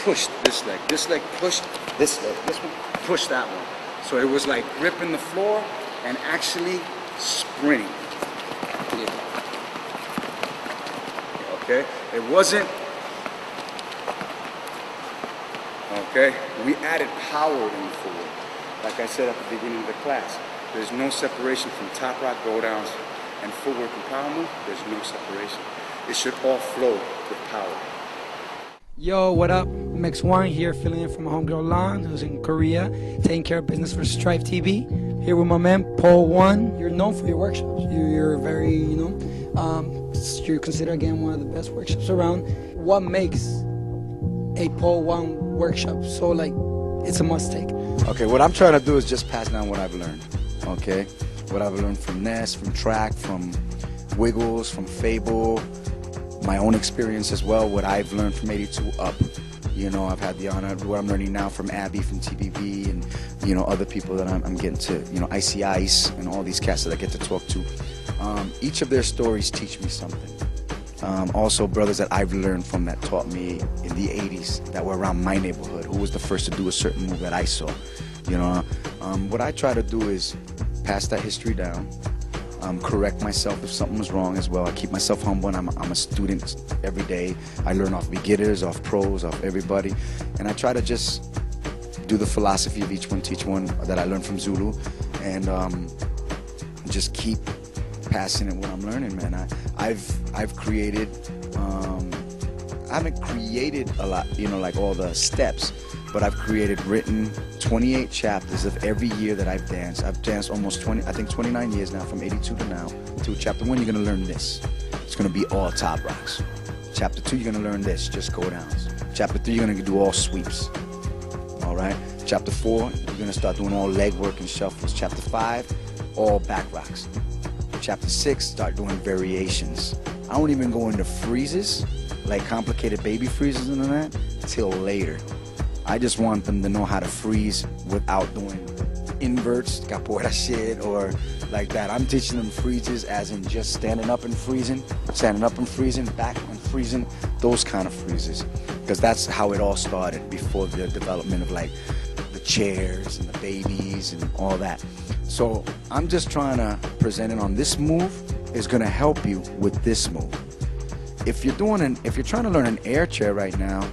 pushed this leg pushed this leg, this one pushed that one. So it was like gripping the floor and actually sprinting. Okay, it wasn't, okay, we added power in the forward. Like I said at the beginning of the class, there's no separation from top rock go downs and footwork and power move. There's no separation. It should all flow with power. Yo, what up? Mix1 here, filling in for my homegirl Lan, who's in Korea, taking care of business for Strife TV. Here with my man, Poe One. You're known for your workshops. You're very, you're considered, again, one of the best workshops around. What makes a Poe One workshop so, it's a must-take? Okay, what I'm trying to do is just pass down what I've learned, okay? What I've learned from Ness, from Track, from Wiggles, from Fable, my own experience as well, what I've learned from 82 up. I've had the honor of what I'm learning now from Abby, from TBV, and, other people that I'm getting to, Icy Ice, and all these cats that I get to talk to. Each of their stories teach me something. Also, brothers that I've learned from that taught me in the 80s that were around my neighborhood, who was the first to do a certain move that I saw. What I try to do is pass that history down, correct myself if something was wrong as well. I keep myself humble, and I'm a student every day. I learn off beginners, off pros, off everybody, and I try to just do the philosophy of each one, teach one that I learned from Zulu, and just keep passing it what I'm learning, man. I've created, I haven't created a lot, like all the steps, but I've written 28 chapters of every year that I've danced. I've danced almost 29 years now, from 82 to now. To chapter 1, you're gonna learn this. It's gonna be all top rocks. Chapter 2, you're gonna learn this, just go downs. Chapter 3, you're gonna do all sweeps. All right. Chapter 4, you're gonna start doing all leg work and shuffles. Chapter 5, all back rocks. Chapter 6, start doing variations. I don't even go into freezes, like complicated baby freezes and all that, till later. I just want them to know how to freeze without doing inverts, capoeira shit, or like that. I'm teaching them freezes as in just standing up and freezing, back and freezing, those kind of freezes. Because that's how it all started before the development of like the chairs and the babies and all that. So I'm just trying to present it on this move is going to help you with this move. If you're trying to learn an air chair right now,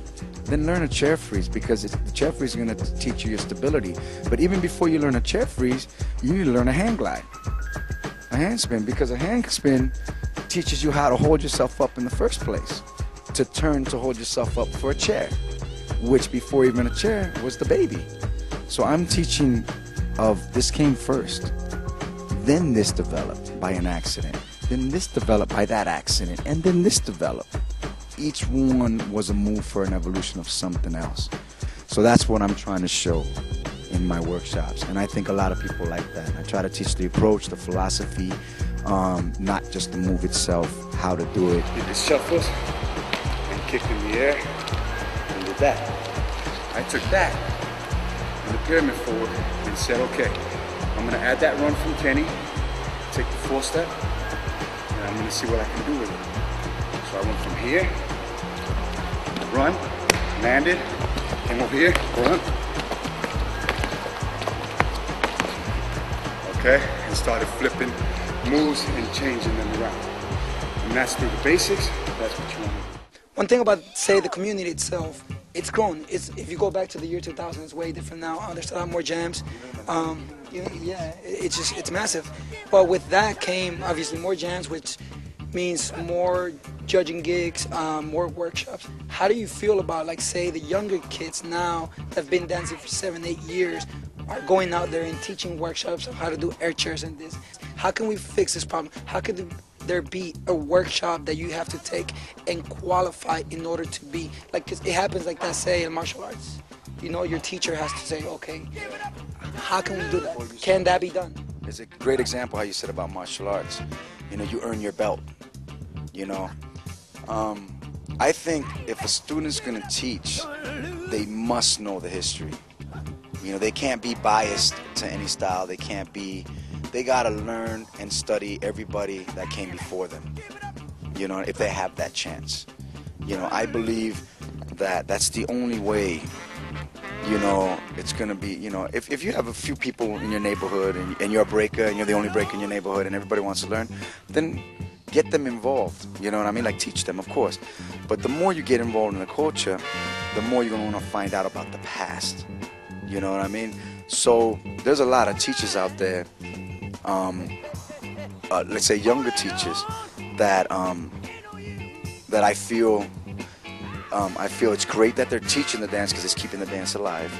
then learn a chair freeze, because the chair freeze is going to teach you your stability. But even before you learn a chair freeze, you need to learn a hand glide, a hand spin, because a hand spin teaches you how to hold yourself up in the first place, to turn to hold yourself up for a chair, which before even a chair was the baby. So I'm teaching of this came first, then this developed by an accident, then this developed by that accident, and then this developed. Each one was a move for an evolution of something else. So that's what I'm trying to show in my workshops, and I think a lot of people like that. I try to teach the approach, the philosophy, not just the move itself, how to do it. Did the shuffles and kicked in the air and did that. I took that and the pyramid forward and said, okay, I'm gonna add that run from Kenny, take the 4-step, and I'm gonna see what I can do with it. So I went from here, run, landed, came over here, run. Okay, and started flipping moves and changing them around. And that's through the basics, that's what you want to do. One thing about, say, the community itself, it's grown. If you go back to the year 2000, it's way different now. There's a lot more jams. It's massive. But with that came, obviously, more jams, which means more judging gigs, more workshops. How do you feel about, say, the younger kids now that have been dancing for 7-8 years are going out there and teaching workshops of how to do air chairs and this? How can we fix this problem? How could there be a workshop that you have to take and qualify in order to be, because it happens like that, say, in martial arts. Your teacher has to say, okay, how can we do that? Can that be done? It's a great example how you said about martial arts. You earn your belt. I think if a student's going to teach, they must know the history. They can't be biased to any style. They got to learn and study everybody that came before them, if they have that chance. I believe that's the only way, you know, it's going to be, you know, if you have a few people in your neighborhood and you're a breaker and you're the only breaker in your neighborhood and everybody wants to learn, then get them involved, you know what I mean? Like, teach them, of course. But the more you get involved in the culture, the more you're going to want to find out about the past, you know what I mean? So there's a lot of teachers out there, let's say younger teachers, that that I feel it's great that they're teaching the dance because it's keeping the dance alive,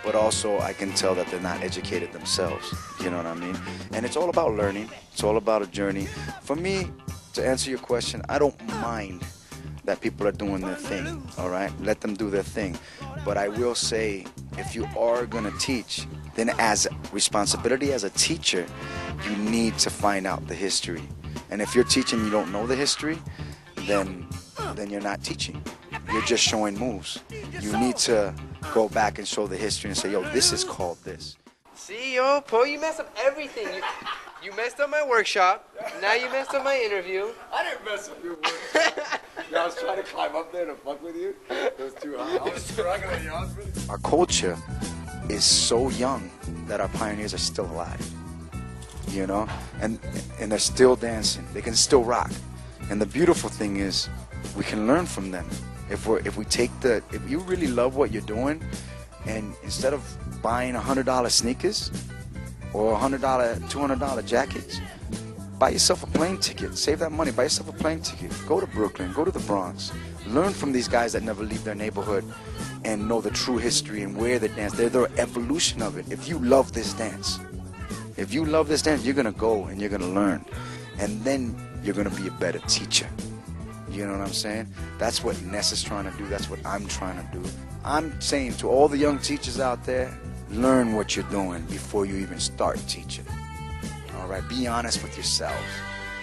but also I can tell that they're not educated themselves, you know what I mean? And it's all about learning, it's all about a journey. For me, to answer your question, I don't mind that people are doing their thing, all right? Let them do their thing. But I will say, if you are going to teach, then as responsibility as a teacher, you need to find out the history. And if you're teaching and you don't know the history, then you're not teaching. You're just showing moves. You need to go back and show the history and say, yo, this is called this. See, yo, Poe, you messed up everything. You messed up my workshop. Now you messed up my interview. I didn't mess up your workshop. Yo, I was trying to climb up there to fuck with you. It was too high. I was struggling, yo. Our culture is so young that our pioneers are still alive, you know? And they're still dancing. They can still rock. And the beautiful thing is, we can learn from them. If you really love what you're doing, and instead of buying $100 sneakers or $100, $200 jackets, buy yourself a plane ticket. Save that money. Buy yourself a plane ticket. Go to Brooklyn. Go to the Bronx. Learn from these guys that never leave their neighborhood and know the true history and where they dance. They're the evolution of it. If you love this dance, you're going to go and you're going to learn. And then you're going to be a better teacher. You know what I'm saying? That's what Ness is trying to do. That's what I'm trying to do. I'm saying to all the young teachers out there, learn what you're doing before you even start teaching. All right? Be honest with yourselves.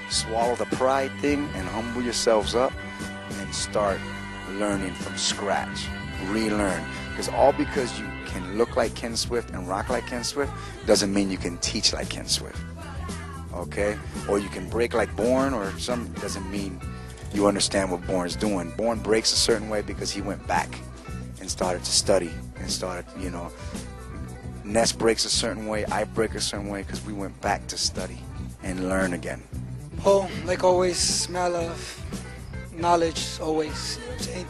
Swallow the pride thing and humble yourselves up and start learning from scratch. Relearn. Because you can look like Ken Swift and rock like Ken Swift doesn't mean you can teach like Ken Swift. Okay? Or you can break like Born or something, doesn't mean you understand what Born's doing. Born breaks a certain way because he went back and started to study and started, you know. Ness breaks a certain way, I break a certain way because we went back to study and learn again. Poe, like always, smell of knowledge, always. You know what I'm saying?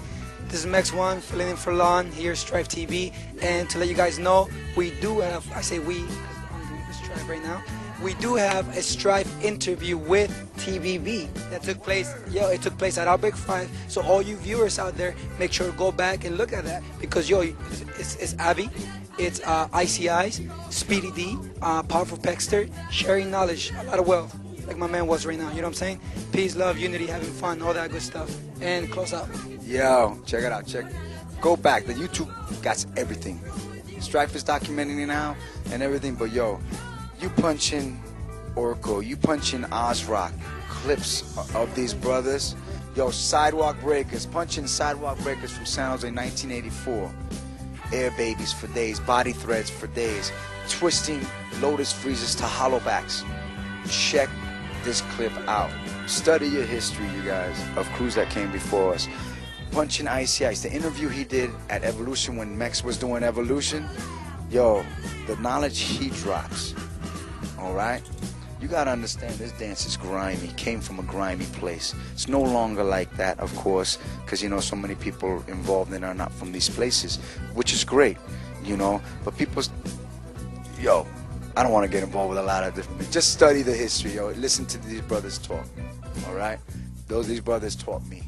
This is Max One, filling in for Lon, here, Strife TV. And to let you guys know, we do have, I say we, because I'm doing this Strife right now, we do have a Strife interview with TBB that took place, it took place at Outbreak 5. So all you viewers out there, make sure to go back and look at that because, it's Abby, it's Icy Eyes, Speedy D, Powerful Pexter, sharing knowledge, a lot of wealth, like my man was right now, you know what I'm saying? Peace, love, unity, having fun, all that good stuff. And close out. Yo, check it out, go back, the YouTube got everything. Strife is documenting it now and everything, but yo, you punch in Oracle, you punch in Ozrock, clips of these brothers. Yo, Sidewalk Breakers, punching Sidewalk Breakers from San Jose 1984. Air Babies for days, Body Threads for days, twisting Lotus Freezes to hollowbacks. Check this clip out. Study your history, you guys, of crews that came before us. Punching Icy Ice, the interview he did at Evolution when Mex was doing Evolution. Yo, the knowledge he drops. Alright? You gotta understand this dance is grimy, came from a grimy place. It's no longer like that, of course, because, you know, so many people involved in it are not from these places, which is great, you know, but people, yo, I don't want to get involved with a lot of different, just study the history, yo, listen to these brothers talk, alright? These brothers taught me.